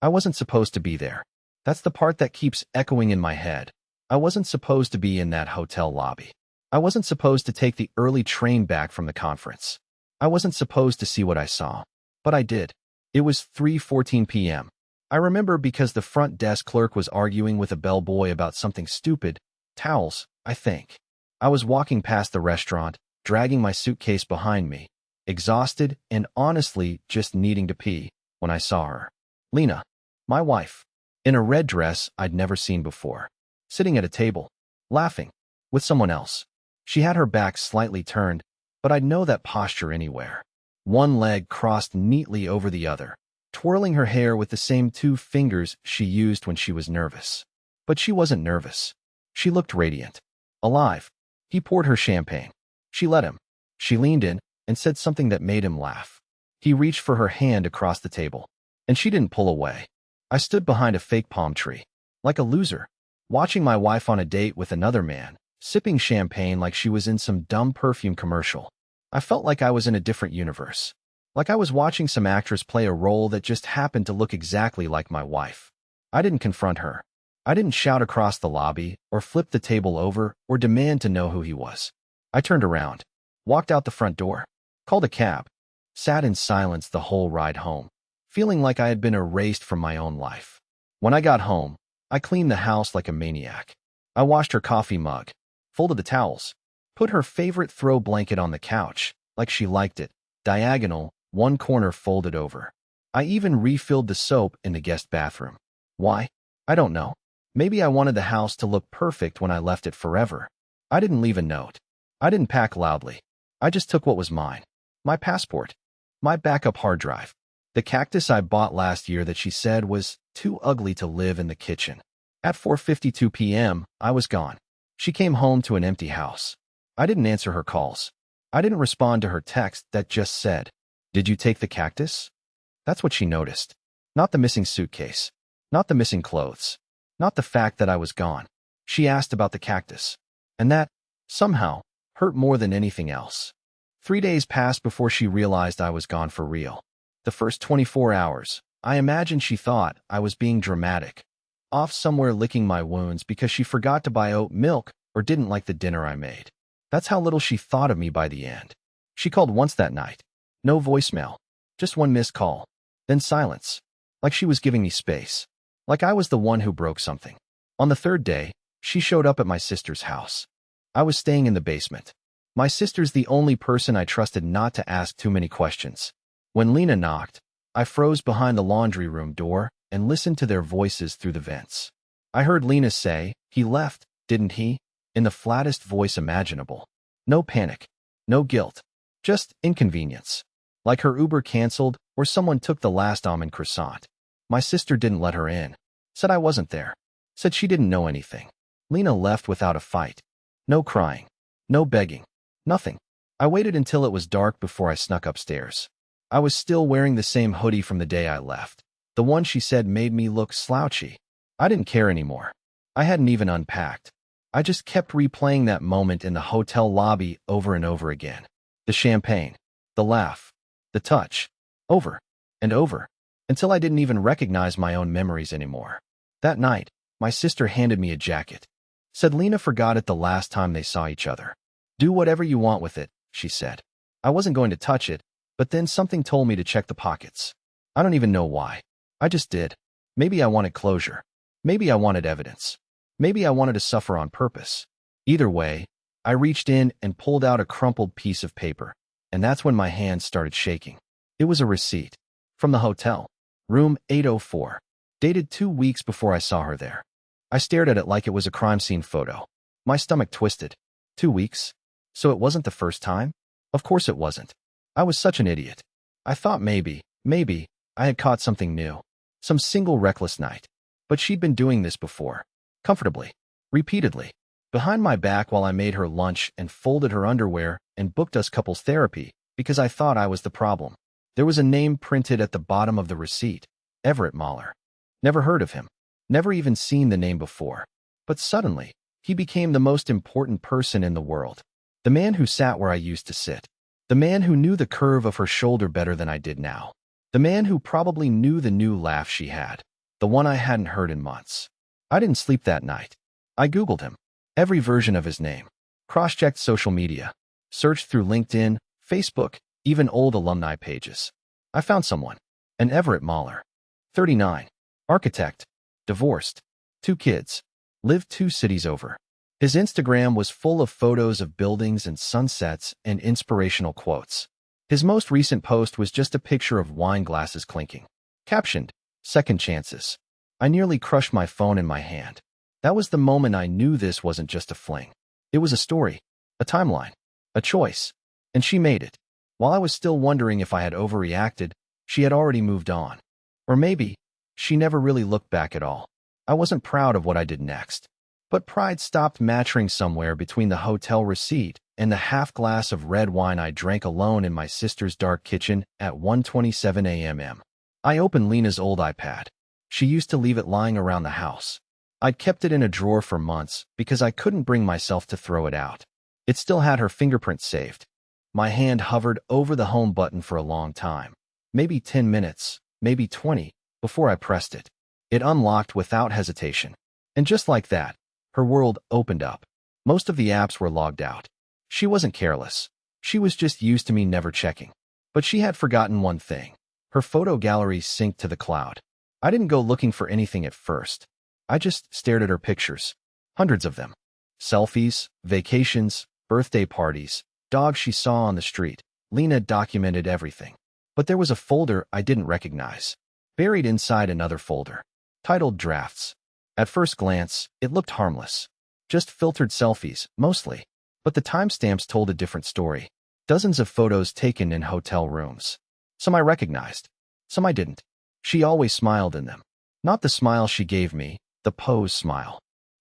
I wasn't supposed to be there. That's the part that keeps echoing in my head. I wasn't supposed to be in that hotel lobby. I wasn't supposed to take the early train back from the conference. I wasn't supposed to see what I saw. But I did. It was 3:14 p.m. I remember because the front desk clerk was arguing with a bellboy about something stupid. Towels, I think. I was walking past the restaurant, dragging my suitcase behind me, exhausted and honestly just needing to pee, when I saw her. Lena, my wife, in a red dress I'd never seen before, sitting at a table, laughing, with someone else. She had her back slightly turned, but I'd know that posture anywhere. One leg crossed neatly over the other, twirling her hair with the same 2 fingers she used when she was nervous. But she wasn't nervous. She looked radiant. Alive. He poured her champagne. She let him. She leaned in and said something that made him laugh. He reached for her hand across the table, and she didn't pull away. I stood behind a fake palm tree, like a loser, watching my wife on a date with another man, sipping champagne like she was in some dumb perfume commercial. I felt like I was in a different universe, like I was watching some actress play a role that just happened to look exactly like my wife. I didn't confront her. I didn't shout across the lobby or flip the table over or demand to know who he was. I turned around, walked out the front door, called a cab, sat in silence the whole ride home, feeling like I had been erased from my own life. When I got home, I cleaned the house like a maniac. I washed her coffee mug, folded the towels, put her favorite throw blanket on the couch, like she liked it, diagonal, one corner folded over. I even refilled the soap in the guest bathroom. Why? I don't know. Maybe I wanted the house to look perfect when I left it forever. I didn't leave a note. I didn't pack loudly. I just took what was mine. My passport. My backup hard drive. The cactus I bought last year that she said was too ugly to live in the kitchen. At 4:52 p.m., I was gone. She came home to an empty house. I didn't answer her calls. I didn't respond to her text that just said, "Did you take the cactus?" That's what she noticed. Not the missing suitcase. Not the missing clothes. Not the fact that I was gone. She asked about the cactus. And that, somehow, hurt more than anything else. 3 days passed before she realized I was gone for real. The first 24 hours, I imagine she thought I was being dramatic, off somewhere licking my wounds because she forgot to buy oat milk or didn't like the dinner I made. That's how little she thought of me by the end. She called once that night. No voicemail. Just one missed call. Then silence. Like she was giving me space. Like I was the one who broke something. On the 3rd day, she showed up at my sister's house. I was staying in the basement. My sister's the only person I trusted not to ask too many questions. When Lena knocked, I froze behind the laundry room door and listened to their voices through the vents. I heard Lena say, "He left, didn't he?" in the flattest voice imaginable. No panic. No guilt. Just inconvenience. Like her Uber canceled or someone took the last almond croissant. My sister didn't let her in. Said I wasn't there. Said she didn't know anything. Lena left without a fight. No crying. No begging. Nothing. I waited until it was dark before I snuck upstairs. I was still wearing the same hoodie from the day I left. The one she said made me look slouchy. I didn't care anymore. I hadn't even unpacked. I just kept replaying that moment in the hotel lobby over and over again. The champagne. The laugh. The touch. Over and over. Until I didn't even recognize my own memories anymore. That night, my sister handed me a jacket. Said Lena forgot it the last time they saw each other. "Do whatever you want with it," she said. I wasn't going to touch it, but then something told me to check the pockets. I don't even know why. I just did. Maybe I wanted closure. Maybe I wanted evidence. Maybe I wanted to suffer on purpose. Either way, I reached in and pulled out a crumpled piece of paper, and that's when my hands started shaking. It was a receipt. From the hotel. Room 804. Dated 2 weeks before I saw her there. I stared at it like it was a crime scene photo. My stomach twisted. 2 weeks? So it wasn't the first time? Of course it wasn't. I was such an idiot. I thought maybe, I had caught something new. Some single reckless night. But she'd been doing this before. Comfortably. Repeatedly. Behind my back while I made her lunch and folded her underwear and booked us couples therapy because I thought I was the problem. There was a name printed at the bottom of the receipt. Everett Mahler. Never heard of him. Never even seen the name before. But suddenly, he became the most important person in the world. The man who sat where I used to sit. The man who knew the curve of her shoulder better than I did now. The man who probably knew the new laugh she had. the one I hadn't heard in months. I didn't sleep that night. I Googled him. Every version of his name. Cross-checked social media. Searched through LinkedIn, Facebook, even old alumni pages. I found someone. An Everett Mahler. 39. Architect. Divorced. 2 kids. Lived 2 cities over. His Instagram was full of photos of buildings and sunsets and inspirational quotes. His most recent post was just a picture of wine glasses clinking. Captioned, "Second chances." I nearly crushed my phone in my hand. That was the moment I knew this wasn't just a fling. It was a story, a timeline, a choice. And she made it. While I was still wondering if I had overreacted, she had already moved on. Or maybe, she never really looked back at all. I wasn't proud of what I did next. But pride stopped matching somewhere between the hotel receipt and the half-glass of red wine I drank alone in my sister's dark kitchen at 1:27 a.m. I opened Lena's old iPad. She used to leave it lying around the house. I'd kept it in a drawer for months because I couldn't bring myself to throw it out. It still had her fingerprints saved. My hand hovered over the home button for a long time. Maybe 10 minutes, maybe 20, before I pressed it. It unlocked without hesitation. And just like that, her world opened up. Most of the apps were logged out. She wasn't careless. She was just used to me never checking. But she had forgotten one thing. Her photo gallery synced to the cloud. I didn't go looking for anything at first. I just stared at her pictures. Hundreds of them. Selfies, vacations, birthday parties, dogs she saw on the street. Lena documented everything. But there was a folder I didn't recognize. Buried inside another folder. Titled Drafts. At first glance, it looked harmless. Just filtered selfies, mostly. But the timestamps told a different story. Dozens of photos taken in hotel rooms. Some I recognized. Some I didn't. She always smiled in them. Not the smile she gave me, the pose smile.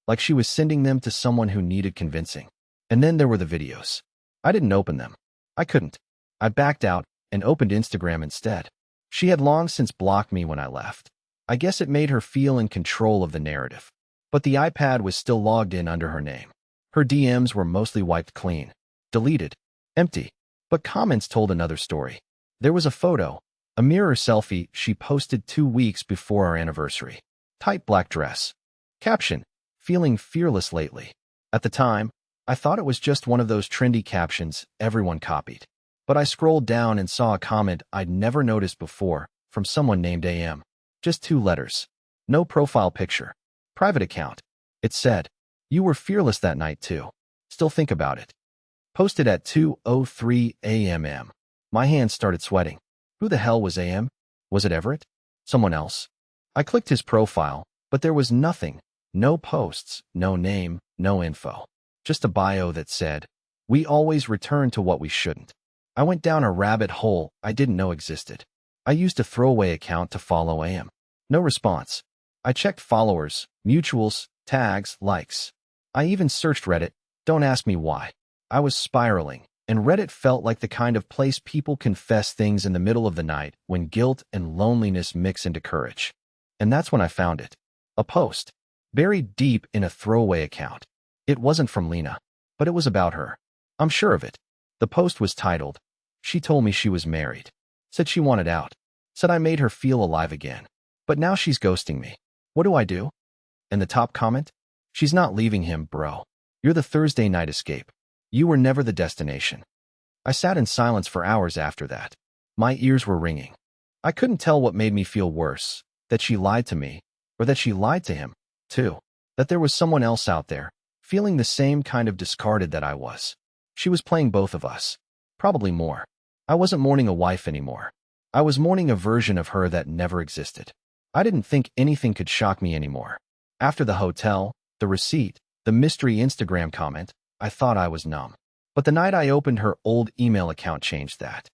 Like she was sending them to someone who needed convincing. And then there were the videos. I didn't open them. I couldn't. I backed out and opened Instagram instead. She had long since blocked me when I left. I guess it made her feel in control of the narrative. But the iPad was still logged in under her name. Her DMs were mostly wiped clean. Deleted. Empty. But comments told another story. There was a photo, a mirror selfie she posted 2 weeks before our anniversary. Tight black dress. Caption, "Feeling fearless lately." At the time, I thought it was just one of those trendy captions everyone copied. But I scrolled down and saw a comment I'd never noticed before, from someone named AM. Just 2 letters. No profile picture. Private account. It said, "You were fearless that night too. Still think about it." Posted at 2:03 a.m. My hands started sweating. Who the hell was AM? Was it Everett? Someone else? I clicked his profile, but there was nothing. No posts, no name, no info. Just a bio that said, "We always return to what we shouldn't." I went down a rabbit hole I didn't know existed. I used a throwaway account to follow AM. No response. I checked followers, mutuals, tags, likes. I even searched Reddit. Don't ask me why. I was spiraling, and Reddit felt like the kind of place people confess things in the middle of the night when guilt and loneliness mix into courage. And that's when I found it. A post. Buried deep in a throwaway account. It wasn't from Lena, but it was about her. I'm sure of it. The post was titled, "She told me she was married. Said she wanted out. Said I made her feel alive again. But now she's ghosting me. What do I do?" And the top comment? "She's not leaving him, bro. You're the Thursday night escape. You were never the destination." I sat in silence for hours after that. My ears were ringing. I couldn't tell what made me feel worse, that she lied to me, or that she lied to him, too. That there was someone else out there, feeling the same kind of discarded that I was. She was playing both of us. Probably more. I wasn't mourning a wife anymore. I was mourning a version of her that never existed. I didn't think anything could shock me anymore. After the hotel, the receipt, the mystery Instagram comment, I thought I was numb. But the night I opened her old email account changed that.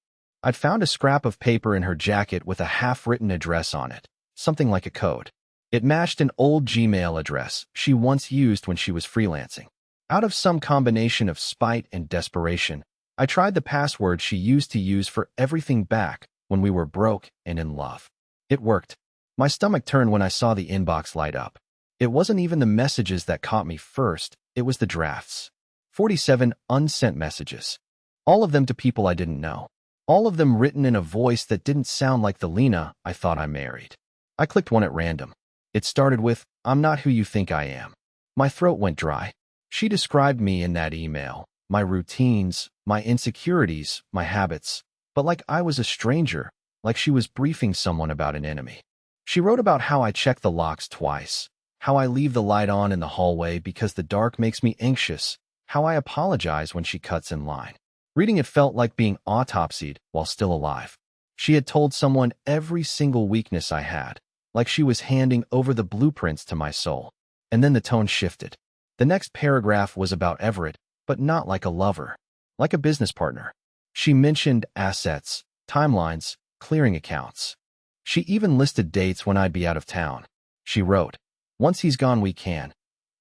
I'd found a scrap of paper in her jacket with a half-written address on it, something like a code. It matched an old Gmail address she once used when she was freelancing. Out of some combination of spite and desperation, I tried the password she used to use for everything back when we were broke and in love. It worked. My stomach turned when I saw the inbox light up. It wasn't even the messages that caught me first, it was the drafts. 47 unsent messages. All of them to people I didn't know. All of them written in a voice that didn't sound like the Lena I thought I married. I clicked one at random. It started with, "I'm not who you think I am." My throat went dry. She described me in that email, my routines, my insecurities, my habits, but like I was a stranger, like she was briefing someone about an enemy. She wrote about how I check the locks twice, how I leave the light on in the hallway because the dark makes me anxious, how I apologize when she cuts in line. Reading it felt like being autopsied while still alive. She had told someone every single weakness I had, like she was handing over the blueprints to my soul. And then the tone shifted. The next paragraph was about Everett, but not like a lover, like a business partner. She mentioned assets, timelines, clearing accounts. She even listed dates when I'd be out of town. She wrote, "Once he's gone, we can,"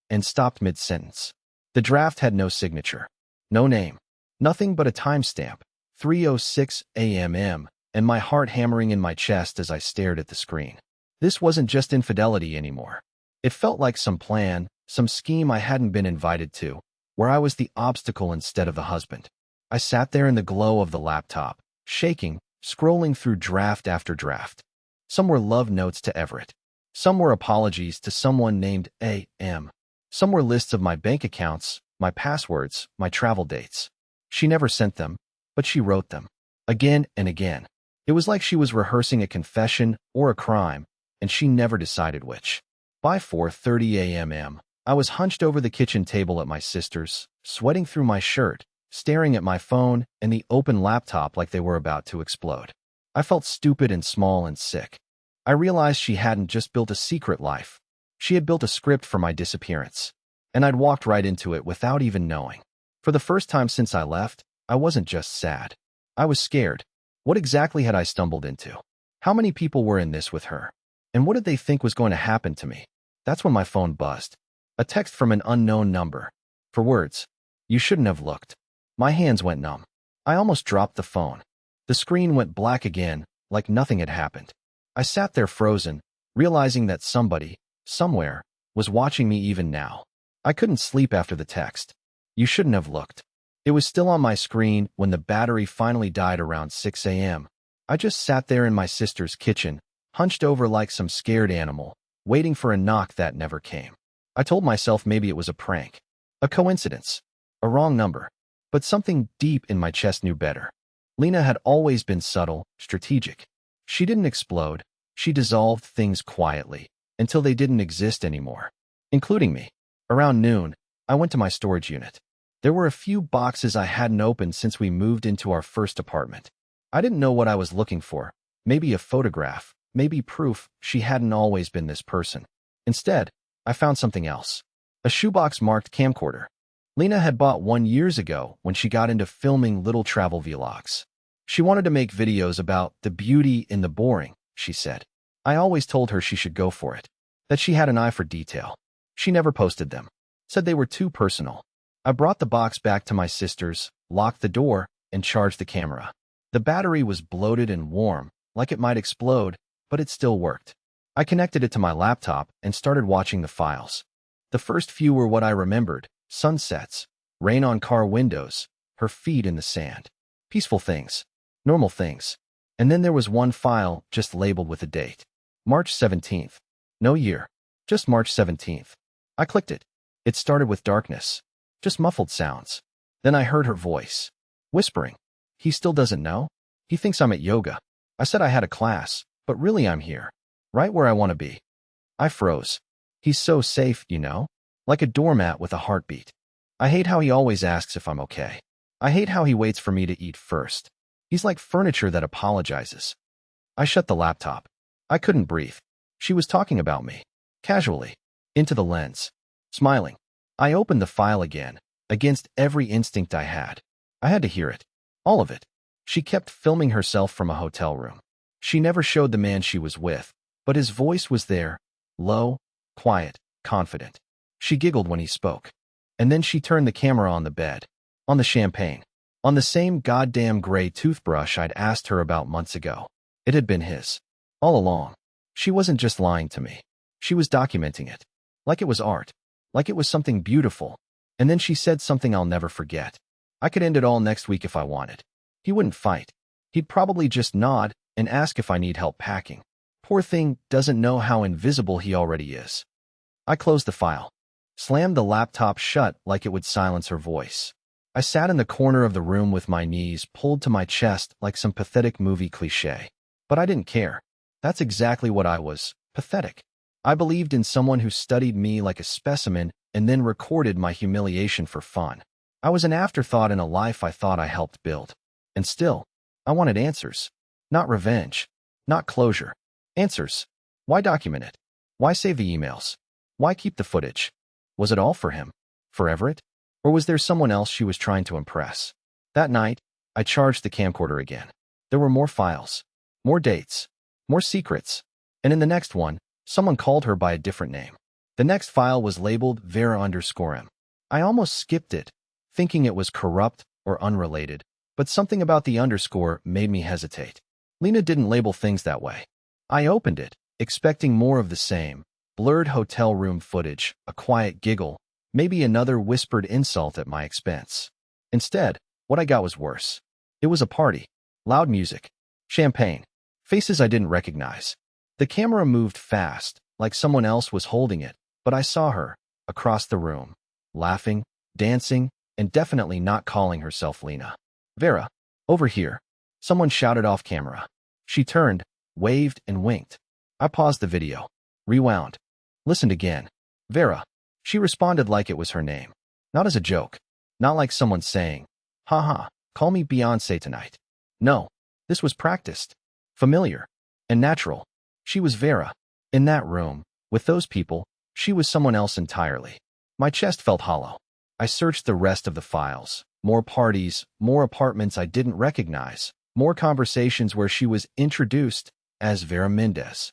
and stopped mid-sentence. The draft had no signature, no name, nothing but a timestamp, 3:06 a.m., and my heart hammering in my chest as I stared at the screen. This wasn't just infidelity anymore. It felt like some plan, some scheme I hadn't been invited to, where I was the obstacle instead of the husband. I sat there in the glow of the laptop, shaking, scrolling through draft after draft. Some were love notes to Everett. Some were apologies to someone named A.M. Some were lists of my bank accounts, my passwords, my travel dates. She never sent them, but she wrote them. Again and again. It was like she was rehearsing a confession or a crime, and she never decided which. By 4:30 a.m., I was hunched over the kitchen table at my sister's, sweating through my shirt, staring at my phone and the open laptop like they were about to explode. I felt stupid and small and sick. I realized she hadn't just built a secret life. She had built a script for my disappearance, and I'd walked right into it without even knowing. For the first time since I left, I wasn't just sad. I was scared. What exactly had I stumbled into? How many people were in this with her? And what did they think was going to happen to me? That's when my phone buzzed. A text from an unknown number. For words, "You shouldn't have looked." My hands went numb. I almost dropped the phone. The screen went black again, like nothing had happened. I sat there frozen, realizing that somebody, somewhere, was watching me even now. I couldn't sleep after the text. "You shouldn't have looked." It was still on my screen when the battery finally died around 6 a.m. I just sat there in my sister's kitchen, hunched over like some scared animal, waiting for a knock that never came. I told myself maybe it was a prank, a coincidence, a wrong number, but something deep in my chest knew better. Lena had always been subtle, strategic. She didn't explode. She dissolved things quietly, until they didn't exist anymore, including me. Around noon, I went to my storage unit. There were a few boxes I hadn't opened since we moved into our first apartment. I didn't know what I was looking for. Maybe a photograph, maybe proof she hadn't always been this person. Instead, I found something else. A shoebox marked camcorder. Lena had bought one years ago when she got into filming little travel vlogs. She wanted to make videos about the beauty in the boring, she said. I always told her she should go for it, that she had an eye for detail. She never posted them, said they were too personal. I brought the box back to my sister's, locked the door, and charged the camera. The battery was bloated and warm, like it might explode, but it still worked. I connected it to my laptop and started watching the files. The first few were what I remembered: sunsets, rain on car windows, her feet in the sand. Peaceful things, normal things. And then there was one file just labeled with a date. March 17th. No year, just March 17th. I clicked it. It started with darkness, just muffled sounds. Then I heard her voice, whispering. "He still doesn't know? He thinks I'm at yoga." I said I had a class, but really I'm here, right where I want to be. I froze. He's so safe, you know? Like a doormat with a heartbeat. I hate how he always asks if I'm okay. I hate how he waits for me to eat first. He's like furniture that apologizes. I shut the laptop. I couldn't breathe. She was talking about me, casually, into the lens, smiling. I opened the file again, against every instinct I had. I had to hear it. All of it. She kept filming herself from a hotel room. She never showed the man she was with, but his voice was there, low, quiet, confident. She giggled when he spoke. And then she turned the camera on the bed, on the champagne, on the same goddamn gray toothbrush I'd asked her about months ago. It had been his. All along. She wasn't just lying to me. She was documenting it. Like it was art. Like it was something beautiful. And then she said something I'll never forget. I could end it all next week if I wanted. He wouldn't fight. He'd probably just nod and ask if I need help packing. Poor thing doesn't know how invisible he already is. I closed the file, slammed the laptop shut like it would silence her voice. I sat in the corner of the room with my knees pulled to my chest like some pathetic movie cliché. But I didn't care. That's exactly what I was, pathetic. I believed in someone who studied me like a specimen and then recorded my humiliation for fun. I was an afterthought in a life I thought I helped build. And still, I wanted answers. Not revenge. Not closure. Answers. Why document it? Why save the emails? Why keep the footage? Was it all for him? For Everett? Or was there someone else she was trying to impress? That night, I charged the camcorder again. There were more files, more dates, more secrets. And in the next one, someone called her by a different name. The next file was labeled Vera_M. I almost skipped it, thinking it was corrupt or unrelated, but something about the underscore made me hesitate. Lena didn't label things that way. I opened it, expecting more of the same. Blurred hotel room footage, a quiet giggle, maybe another whispered insult at my expense. Instead, what I got was worse. It was a party. Loud music. Champagne. Faces I didn't recognize. The camera moved fast, like someone else was holding it, but I saw her, across the room, laughing, dancing, and definitely not calling herself Lena. Vera, over here. Someone shouted off camera. She turned, waved, and winked. I paused the video. Rewound. Listened again. Vera. She responded like it was her name. Not as a joke. Not like someone saying, haha, call me Beyoncé tonight. No. This was practiced. Familiar. And natural. She was Vera. In that room, with those people, she was someone else entirely. My chest felt hollow. I searched the rest of the files. More parties, more apartments I didn't recognize, more conversations where she was introduced as Vera Mendes.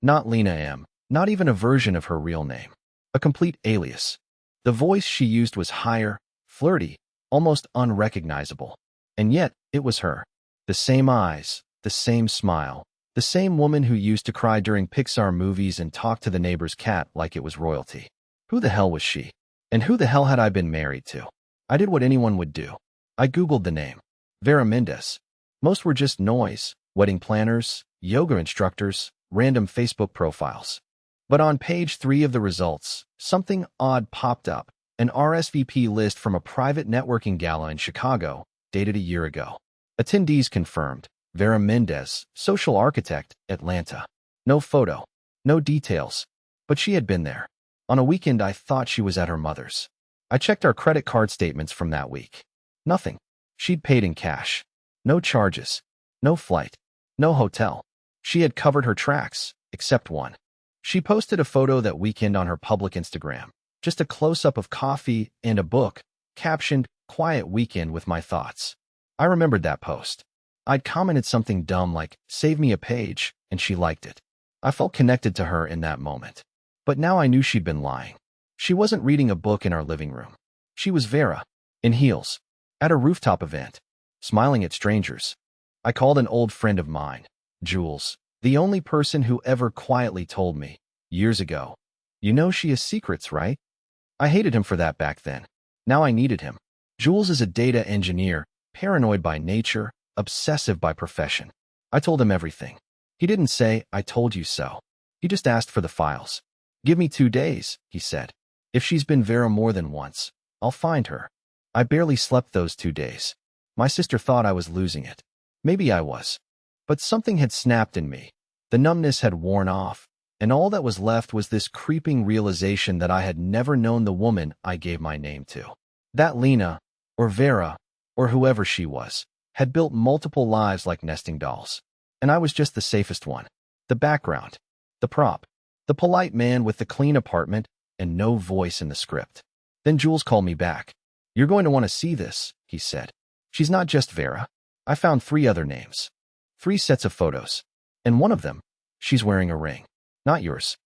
Not Lena M., not even a version of her real name. A complete alias. The voice she used was higher, flirty, almost unrecognizable. And yet, it was her. The same eyes, the same smile, the same woman who used to cry during Pixar movies and talk to the neighbor's cat like it was royalty. Who the hell was she? And who the hell had I been married to? I did what anyone would do. I Googled the name. Vera Mendes. Most were just noise, wedding planners, yoga instructors, random Facebook profiles. But on page 3 of the results, something odd popped up, an RSVP list from a private networking gala in Chicago, dated a year ago. Attendees confirmed, Vera Mendes, social architect, Atlanta. No photo, no details, but she had been there. On a weekend I thought she was at her mother's. I checked our credit card statements from that week. Nothing. She'd paid in cash. No charges. No flight. No hotel. She had covered her tracks, except one. She posted a photo that weekend on her public Instagram. Just a close-up of coffee and a book, captioned, "Quiet weekend with my thoughts." I remembered that post. I'd commented something dumb like, "Save me a page," and she liked it. I felt connected to her in that moment. But now I knew she'd been lying. She wasn't reading a book in our living room. She was Vera, in heels, at a rooftop event, smiling at strangers. I called an old friend of mine, Jules, the only person who ever quietly told me, years ago, "You know she has secrets, right?" I hated him for that back then. Now I needed him. Jules is a data engineer, paranoid by nature, obsessive by profession. I told him everything. He didn't say, "I told you so." He just asked for the files. "Give me 2 days," he said. "If she's been Vera more than once, I'll find her." I barely slept those 2 days. My sister thought I was losing it. Maybe I was. But something had snapped in me. The numbness had worn off, and all that was left was this creeping realization that I had never known the woman I gave my name to. That Lena, or Vera, or whoever she was, had built multiple lives like nesting dolls. And I was just the safest one. The background. The prop. The polite man with the clean apartment and no voice in the script. Then Jules called me back. "You're going to want to see this," he said. "She's not just Vera. I found 3 other names. 3 sets of photos. And one of them, she's wearing a ring. Not yours."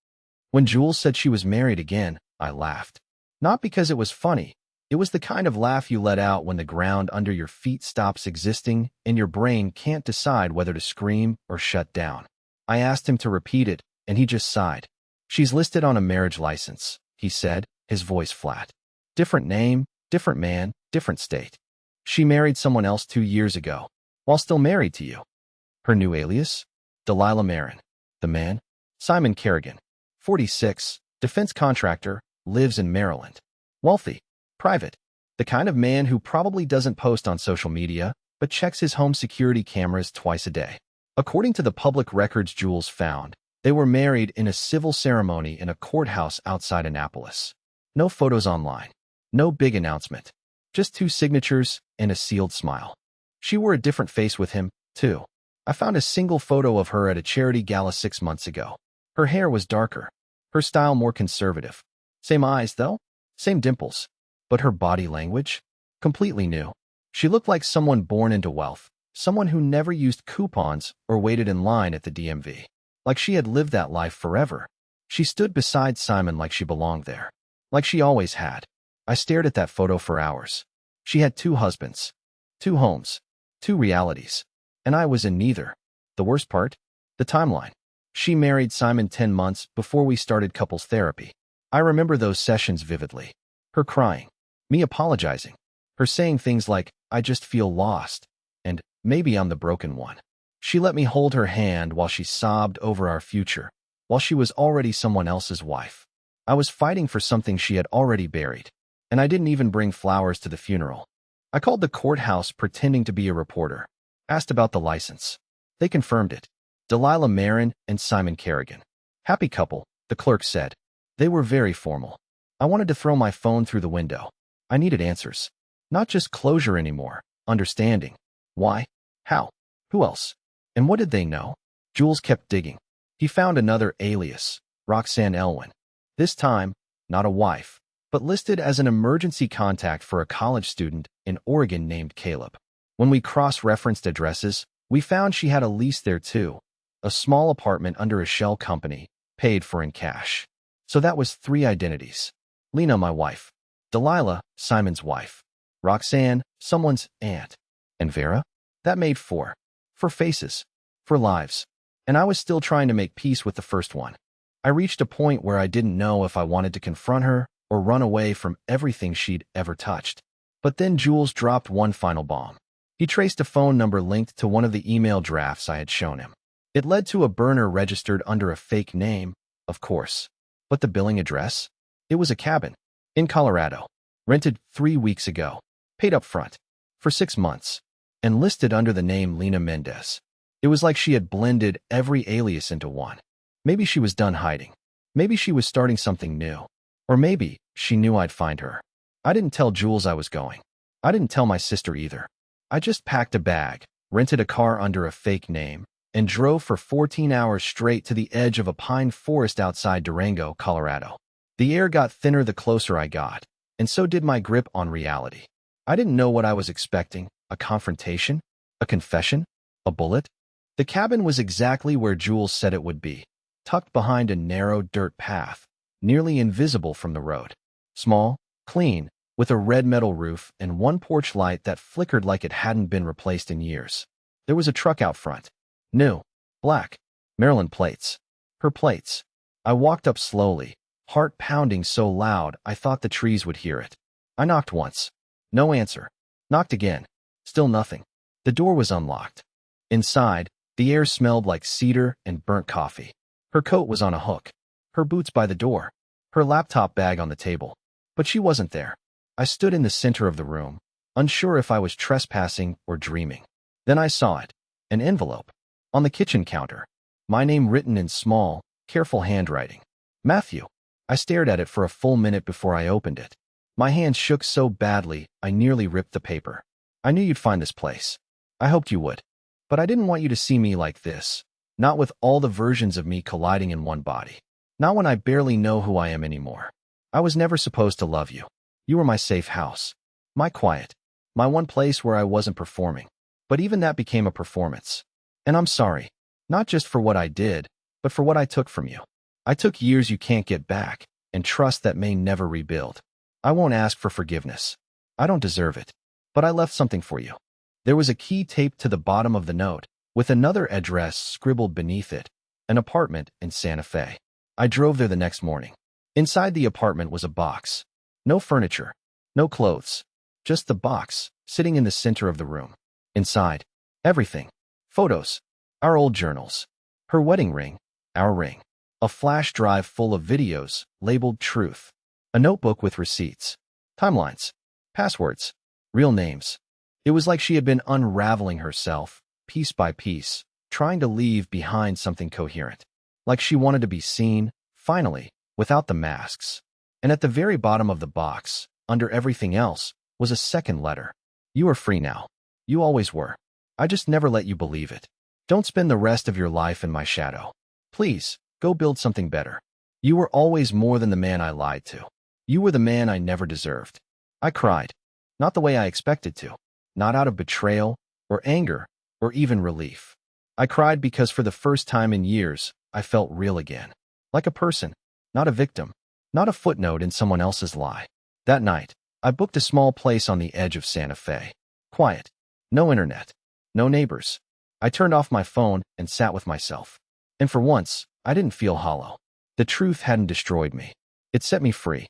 When Jules said she was married again, I laughed. Not because it was funny. It was the kind of laugh you let out when the ground under your feet stops existing and your brain can't decide whether to scream or shut down. I asked him to repeat it, and he just sighed. "She's listed on a marriage license," he said, his voice flat. "Different name, different man, different state. She married someone else 2 years ago, while still married to you. Her new alias? Delilah Marin. The man? Simon Kerrigan. 46, defense contractor, lives in Maryland. Wealthy. Private. The kind of man who probably doesn't post on social media, but checks his home security cameras twice a day. According to the public records Jules found, they were married in a civil ceremony in a courthouse outside Annapolis. No photos online. No big announcement. Just 2 signatures and a sealed smile. She wore a different face with him, too. I found a single photo of her at a charity gala 6 months ago. Her hair was darker. Her style more conservative. Same eyes, though. Same dimples. But her body language? Completely new. She looked like someone born into wealth. Someone who never used coupons or waited in line at the DMV. Like she had lived that life forever. She stood beside Simon like she belonged there. Like she always had. I stared at that photo for hours. She had 2 husbands. 2 homes. 2 realities. And I was in neither. The worst part? The timeline. She married Simon 10 months before we started couples therapy. I remember those sessions vividly. Her crying. Me apologizing. Her saying things like, I just feel lost. And, maybe I'm the broken one. She let me hold her hand while she sobbed over our future, while she was already someone else's wife. I was fighting for something she had already buried. And I didn't even bring flowers to the funeral. I called the courthouse pretending to be a reporter. Asked about the license. They confirmed it. Delilah Marin and Simon Kerrigan. Happy couple, the clerk said. They were very formal. I wanted to throw my phone through the window. I needed answers. Not just closure anymore. Understanding. Why? How? Who else? And what did they know? Jules kept digging. He found another alias, Roxanne Elwin. This time, not a wife, but listed as an emergency contact for a college student in Oregon named Caleb. When we cross-referenced addresses, we found she had a lease there too. A small apartment under a shell company, paid for in cash. So that was 3 identities. Lena, my wife. Delilah, Simon's wife. Roxanne, someone's aunt. And Vera? That made 4. 4 faces. 4 lives. And I was still trying to make peace with the first one. I reached a point where I didn't know if I wanted to confront her or run away from everything she'd ever touched. But then Jules dropped one final bomb. He traced a phone number linked to one of the email drafts I had shown him. It led to a burner registered under a fake name, of course. But the billing address? It was a cabin. In Colorado. Rented 3 weeks ago. Paid up front. For 6 months. And listed under the name Vera Mendes. It was like she had blended every alias into one. Maybe she was done hiding. Maybe she was starting something new. Or maybe she knew I'd find her. I didn't tell Jules I was going. I didn't tell my sister either. I just packed a bag, rented a car under a fake name, and drove for 14 hours straight to the edge of a pine forest outside Durango, Colorado. The air got thinner the closer I got, and so did my grip on reality. I didn't know what I was expecting. A confrontation? A confession? A bullet? The cabin was exactly where Jules said it would be, tucked behind a narrow dirt path, nearly invisible from the road. Small, clean, with a red metal roof and one porch light that flickered like it hadn't been replaced in years. There was a truck out front. New. Black. Maryland plates. Her plates. I walked up slowly, heart pounding so loud I thought the trees would hear it. I knocked once. No answer. Knocked again. Still nothing. The door was unlocked. Inside, the air smelled like cedar and burnt coffee. Her coat was on a hook. Her boots by the door. Her laptop bag on the table. But she wasn't there. I stood in the center of the room, unsure if I was trespassing or dreaming. Then I saw it. An envelope. On the kitchen counter. My name written in small, careful handwriting. Matthew. I stared at it for a full minute before I opened it. My hands shook so badly, I nearly ripped the paper. I knew you'd find this place. I hoped you would. But I didn't want you to see me like this. Not with all the versions of me colliding in one body. Not when I barely know who I am anymore. I was never supposed to love you. You were my safe house. My quiet. My one place where I wasn't performing. But even that became a performance. And I'm sorry. Not just for what I did, but for what I took from you. I took years you can't get back, and trust that may never rebuild. I won't ask for forgiveness. I don't deserve it. But I left something for you. There was a key taped to the bottom of the note, with another address scribbled beneath it, an apartment in Santa Fe. I drove there the next morning. Inside the apartment was a box. No furniture, no clothes, just the box, sitting in the center of the room. Inside, everything. Photos. Our old journals. Her wedding ring. Our ring. A flash drive full of videos, labeled truth. A notebook with receipts. Timelines. Passwords. Real names. It was like she had been unraveling herself, piece by piece, trying to leave behind something coherent. Like she wanted to be seen, finally, without the masks. And at the very bottom of the box, under everything else, was a second letter. You are free now. You always were. I just never let you believe it. Don't spend the rest of your life in my shadow. Please, go build something better. You were always more than the man I lied to. You were the man I never deserved. I cried. Not the way I expected to. Not out of betrayal, or anger, or even relief. I cried because for the first time in years, I felt real again. Like a person, not a victim, not a footnote in someone else's lie. That night, I booked a small place on the edge of Santa Fe. Quiet. No internet. No neighbors. I turned off my phone and sat with myself. And for once, I didn't feel hollow. The truth hadn't destroyed me. It set me free.